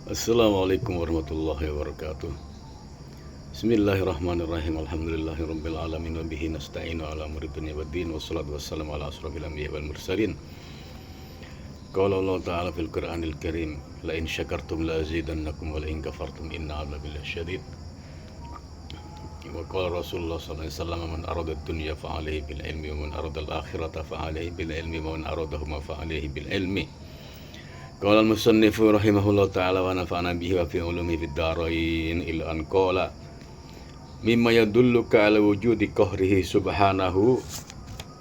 Assalamualaikum warahmatullahi wabarakatuh. Bismillahirrahmanirrahim. Alhamdulillahirabbil alamin wa bihi nasta'inu ala umuri dunya waddin wassalatu wassalamu ala asrofil anbiya'i wal mursalin. Qala Allah ta'ala fil Qur'anil Karim, la in syakartum la azidannakum wa la in kafartum inna 'adzabi lasyadid. Wa qala Rasulullah sallallahu alaihi wasallam, man arada ad-dunya fa 'alaihi bil ilmi wa man arada al-akhirata fa 'alaihi bil ilmi wa man aradahuma fa 'alaihi bil ilmi. Qala al-musannifu rahimahullah ta'ala wa nafa'ana bihi wa fi ulumihi fid dharain ila an qala mimma yadulluka ala wujudi qahrihi subhanahu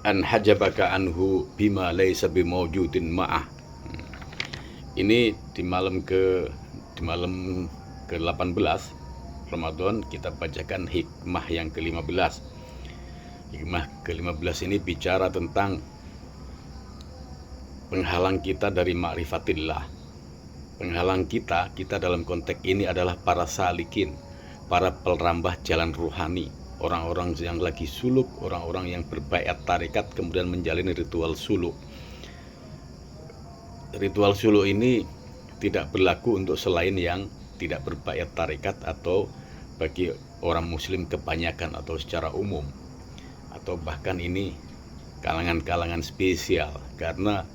an hajabaka anhu bima laysa bimawjudin ma'ah. Ini di malam ke-18 Ramadan kita bacakan hikmah yang ke-15. Hikmah ke-15 ini bicara tentang penghalang kita dari ma'rifatillah. Penghalang kita dalam konteks ini adalah para salikin, para perambah jalan ruhani, orang-orang yang lagi suluk, orang-orang yang berbaiat tarekat kemudian menjalani ritual suluk. Ritual suluk ini tidak berlaku untuk selain yang tidak berbaiat tarekat atau bagi orang muslim kebanyakan atau secara umum, atau bahkan ini kalangan-kalangan spesial, karena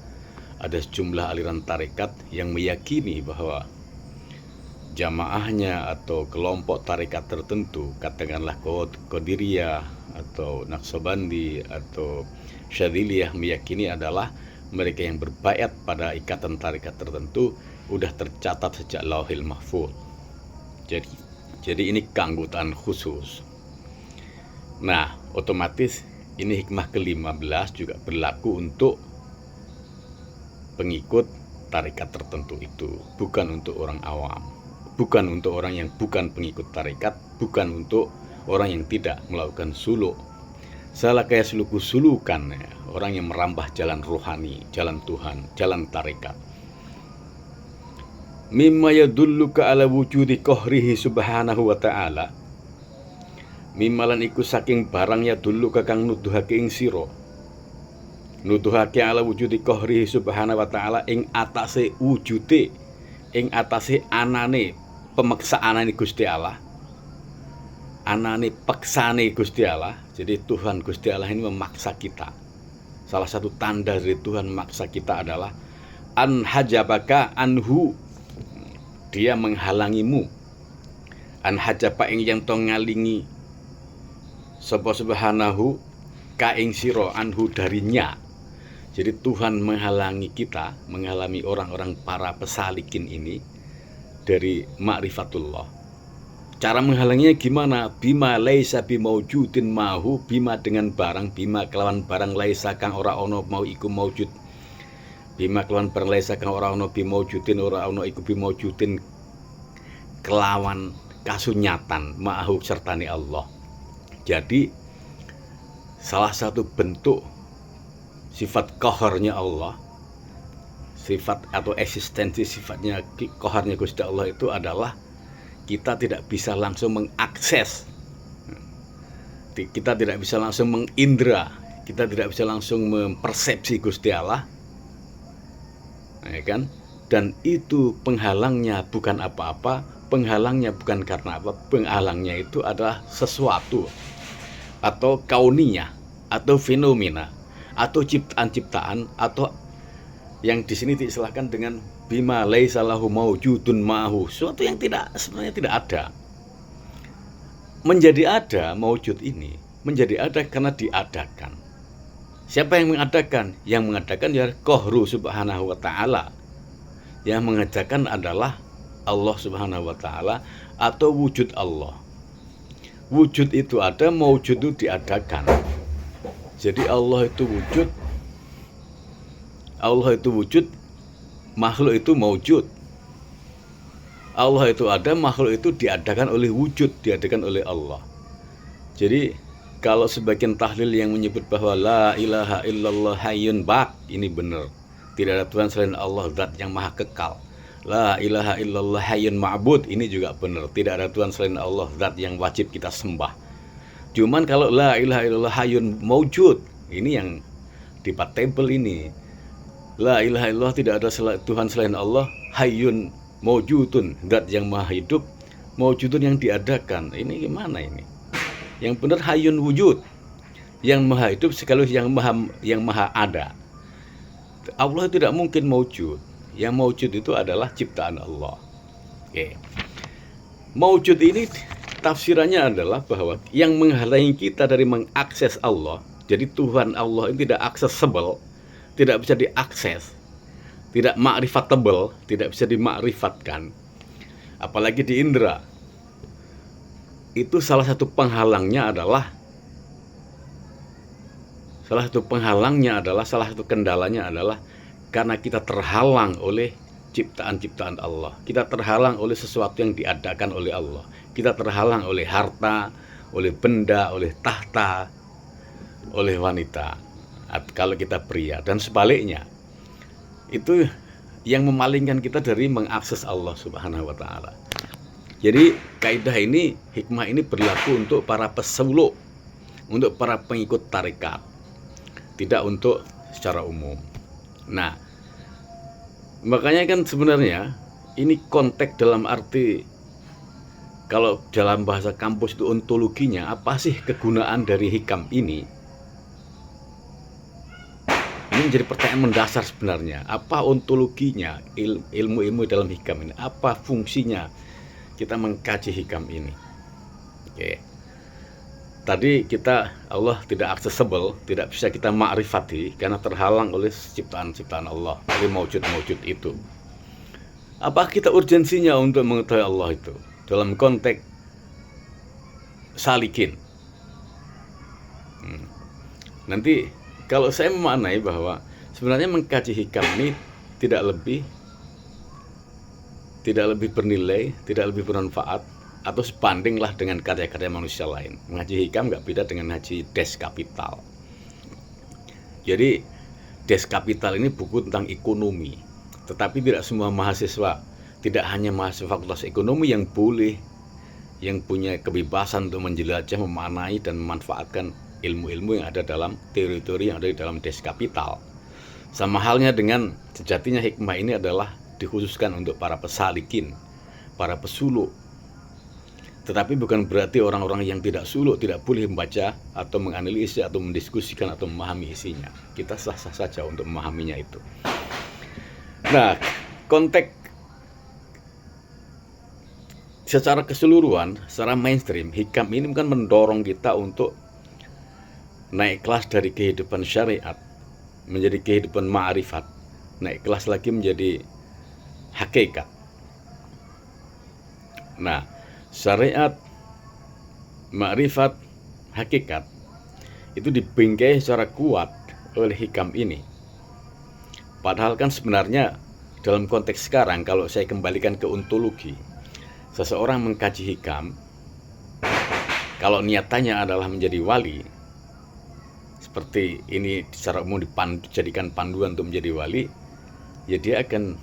ada sejumlah aliran tarekat yang meyakini bahwa jamaahnya atau kelompok tarekat tertentu, katakanlah Qadiriyah atau Naqsabandi atau Syadziliyah, meyakini adalah mereka yang berbaiat pada ikatan tarekat tertentu udah tercatat sejak Lauhil Mahfuz. Jadi ini keanggotaan khusus. Nah, otomatis ini hikmah ke-15 juga berlaku untuk pengikut tarekat tertentu itu, bukan untuk orang awam, bukan untuk orang yang bukan pengikut tarekat, bukan untuk orang yang tidak melakukan suluk. Salah kayak sulukan ya, orang yang merambah jalan rohani, jalan Tuhan, jalan tarekat. Mimma yadulluka ala wujudi qahrihi subhanahu wa ta'ala. Mimmalan iku saking barang ya dulu kakang nuduhake ing sira, nuduhake ala wujudi qahrihi subhanahu wa ta'ala ing atase wujude, ing atase anane pemaksaanane Gusti Allah, anane peksane Gusti Allah. Jadi Tuhan Gusti Allah ini memaksa kita. Salah satu tanda dari Tuhan memaksa kita adalah an hajabaka anhu, dia menghalangimu, an hajaba ing yang to ngalingi sapa subhanahu ka ing sira anhu darinya. Jadi Tuhan menghalangi kita, menghalangi orang-orang para pesalikin ini dari ma'rifatullah. Cara menghalanginya gimana? Bima laisa bimaujudin mahu, bima dengan barang, bima kelawan barang laisa kang ora ono mau iku maujud. Bima kelawan barang laisa kang ora ono bimaujudin, ora ono iku bimaujudin kelawan kasunyatan mahu sertane Allah. Jadi salah satu bentuk sifat qaharnya Allah, sifat atau eksistensi sifatnya qaharnya Gusti Allah itu adalah kita tidak bisa langsung mengakses, kita tidak bisa langsung mengindra, kita tidak bisa langsung mempersepsi Gusti Allah, ya kan? Dan itu penghalangnya bukan apa-apa, penghalangnya bukan karena apa, penghalangnya itu adalah sesuatu atau kauniyah atau fenomena atau ciptaan-ciptaan, atau yang di sini diistilahkan dengan bima laisa lahu maujudun ma'hu, sesuatu yang sebenarnya tidak ada. Menjadi ada, maujud ini menjadi ada karena diadakan. Siapa yang mengadakan? Yang mengadakan ya qahru subhanahu wa ta'ala. Yang mengadakan adalah Allah subhanahu wa ta'ala atau wujud Allah. Wujud itu ada, maujud itu diadakan. Jadi Allah itu wujud, makhluk itu maujud. Allah itu ada, makhluk itu diadakan oleh wujud, diadakan oleh Allah. Jadi kalau sebagian tahlil yang menyebut bahwa la ilaha illallah hayyun baq, ini benar. Tidak ada Tuhan selain Allah, zat yang maha kekal. La ilaha illallah hayyun ma'bud, ini juga benar. Tidak ada Tuhan selain Allah, zat yang wajib kita sembah. Cuman kalau la ilaha illallah hayyun maujud, ini yang debatable ini. La ilaha illallah, tidak ada Tuhan selain Allah, hayyun maujudun, zat yang maha hidup, maujudun yang diadakan. Ini gimana ini? Yang benar hayyun wujud, yang maha hidup sekaligus yang maha ada. Allah tidak mungkin maujud. Yang maujud itu adalah ciptaan Allah. Oke. Maujud ini tafsirannya adalah bahwa yang menghalangi kita dari mengakses Allah. Jadi Tuhan Allah ini tidak accessible, tidak bisa diakses, tidak ma'rifatable, tidak bisa dimakrifatkan, apalagi di indera. Itu salah satu penghalangnya adalah salah satu kendalanya adalah karena kita terhalang oleh ciptaan-ciptaan Allah. Kita terhalang oleh sesuatu yang diadakan oleh Allah. Kita terhalang oleh harta, oleh benda, oleh tahta, oleh wanita. Kalau kita pria, dan sebaliknya. Itu yang memalingkan kita dari mengakses Allah Subhanahu wa taala. Jadi kaidah ini, hikmah ini berlaku untuk para pesuluk, untuk para pengikut tarekat, tidak untuk secara umum. Nah, makanya kan sebenarnya ini konteks dalam arti, kalau dalam bahasa kampus itu ontologinya, apa sih kegunaan dari hikam ini? Ini menjadi pertanyaan mendasar sebenarnya. Apa ontologinya ilmu-ilmu dalam hikam ini? Apa fungsinya kita mengkaji hikam ini? Oke. Tadi Allah tidak accessible, tidak bisa kita ma'rifati karena terhalang oleh ciptaan-ciptaan Allah, oleh maujud-maujud itu. Apa kita urgensinya untuk mengetahui Allah itu dalam konteks salikin? Nanti kalau saya memaknai bahwa sebenarnya mengkaji hikam ini tidak lebih bernilai, tidak lebih bermanfaat, atau sebandinglah dengan karya-karya manusia lain. Mengaji hikam nggak beda dengan ngaji Des Kapital. Jadi Des Kapital ini buku tentang ekonomi, tetapi tidak semua mahasiswa, tidak hanya mahasiswa fakultas ekonomi yang punya kebebasan untuk menjelajah, memaknai dan memanfaatkan ilmu-ilmu yang ada dalam teori-teori yang ada di dalam Des Kapital. Sama halnya dengan sejatinya hikmah ini adalah dikhususkan untuk para pesalikin, para pesuluk. Tetapi bukan berarti orang-orang yang tidak suluk tidak boleh membaca atau menganalisis atau mendiskusikan atau memahami isinya. Kita sah-sah saja untuk memahaminya itu. Nah, konteks secara keseluruhan, secara mainstream, hikam ini kan mendorong kita untuk naik kelas dari kehidupan syariat menjadi kehidupan ma'rifat, naik kelas lagi menjadi hakikat. Nah, syariat, ma'rifat, hakikat itu dibingkai secara kuat oleh hikam ini. Padahal kan sebenarnya dalam konteks sekarang, kalau saya kembalikan ke ontologi, seseorang mengkaji hikam, kalau niatannya adalah menjadi wali, seperti ini secara umum dijadikan panduan untuk menjadi wali, ya dia akan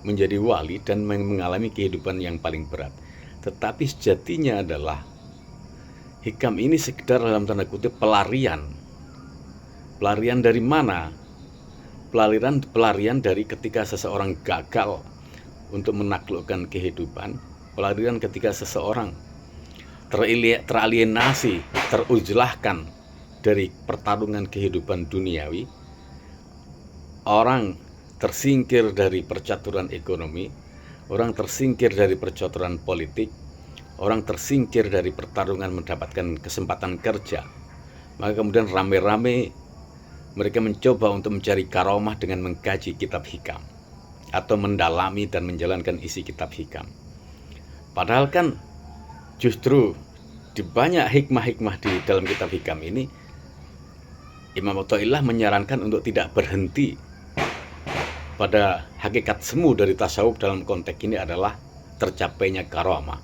menjadi wali dan mengalami kehidupan yang paling berat. Tetapi sejatinya adalah hikam ini sekedar dalam tanda kutip pelarian. Pelarian dari mana? Pelarian dari ketika seseorang gagal untuk menaklukkan kehidupan. Pelarian ketika seseorang teralienasi, teruzlahkan dari pertarungan kehidupan duniawi. Orang tersingkir dari percaturan ekonomi, orang tersingkir dari percaturan politik, orang tersingkir dari pertarungan mendapatkan kesempatan kerja. Maka kemudian rame-rame mereka mencoba untuk mencari karomah dengan mengkaji kitab hikam atau mendalami dan menjalankan isi kitab hikam. Padahal kan justru di banyak hikmah-hikmah di dalam kitab hikam ini, Imam Athaillah menyarankan untuk tidak berhenti pada hakikat semu dari tasawuf. Dalam konteks ini adalah tercapainya karomah.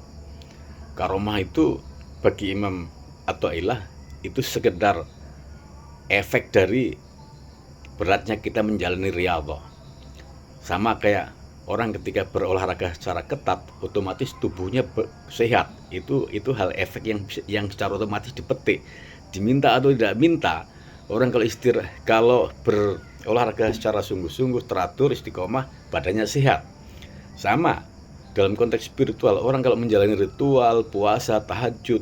Karomah itu bagi Imam Athaillah itu sekedar efek dari beratnya kita menjalani riyadhah. Sama kayak orang ketika berolahraga secara ketat, otomatis tubuhnya sehat. Itu hal efek yang secara otomatis dipetik. Diminta atau tidak minta, orang kalau berolahraga secara sungguh-sungguh, teratur, istiqomah, badannya sehat. Sama dalam konteks spiritual, orang kalau menjalani ritual, puasa, tahajud,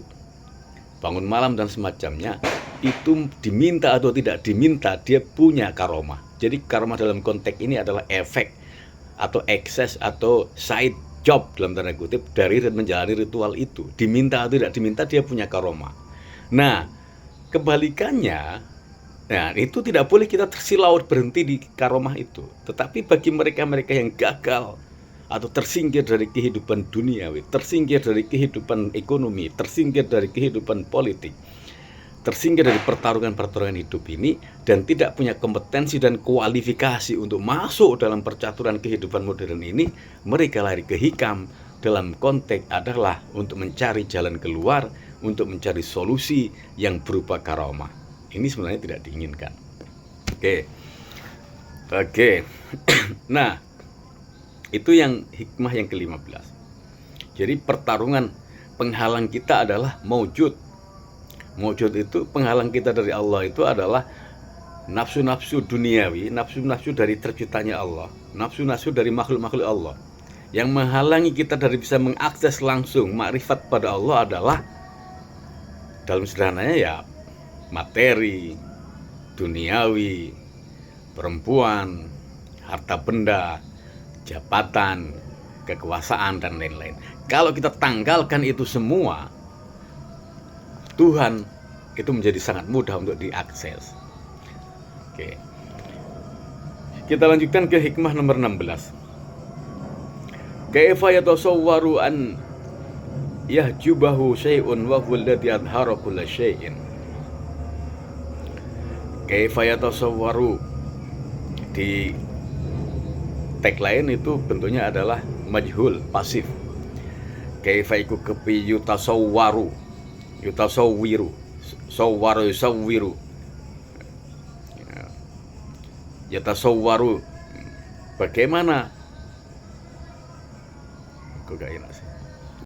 bangun malam dan semacamnya, itu diminta atau tidak diminta, dia punya karomah. Jadi karomah dalam konteks ini adalah efek atau ekses atau side job dalam tanda kutip dari menjalani ritual itu. Diminta atau tidak diminta, dia punya karomah. Nah, kebalikannya, nah itu tidak boleh kita tersilau berhenti di karomah itu. Tetapi bagi mereka-mereka yang gagal atau tersingkir dari kehidupan duniawi, tersingkir dari kehidupan ekonomi, tersingkir dari kehidupan politik, tersingkir dari pertarungan-pertarungan hidup ini, dan tidak punya kompetensi dan kualifikasi untuk masuk dalam percaturan kehidupan modern ini, mereka lari ke hikam dalam konteks adalah untuk mencari jalan keluar, untuk mencari solusi yang berupa karomah. Ini sebenarnya tidak diinginkan. Oke. Nah, itu yang hikmah yang ke-15. Jadi pertarungan penghalang kita adalah maujud. Maujud itu penghalang kita dari Allah itu adalah nafsu-nafsu duniawi, nafsu-nafsu dari terciptanya Allah, nafsu-nafsu dari makhluk-makhluk Allah. Yang menghalangi kita dari bisa mengakses langsung makrifat pada Allah adalah dalam sederhananya ya materi, duniawi, perempuan, harta benda, jabatan, kekuasaan, dan lain-lain. Kalau kita tanggalkan itu semua, Tuhan itu menjadi sangat mudah untuk diakses. Oke. Kita lanjutkan ke hikmah nomor 16. Kaifa yatasawwaru an yahjubahu syai'un wa huwa alladhi adhara kulla syai'in. Kaifa yatasawwaru di tagline itu bentuknya adalah majhul, pasif. Kaifa iku kepi yutasawwaru, yutasawwiru, sawwaru yusawwiru, yatasawwaru, bagaimana? Kok gak enak sih?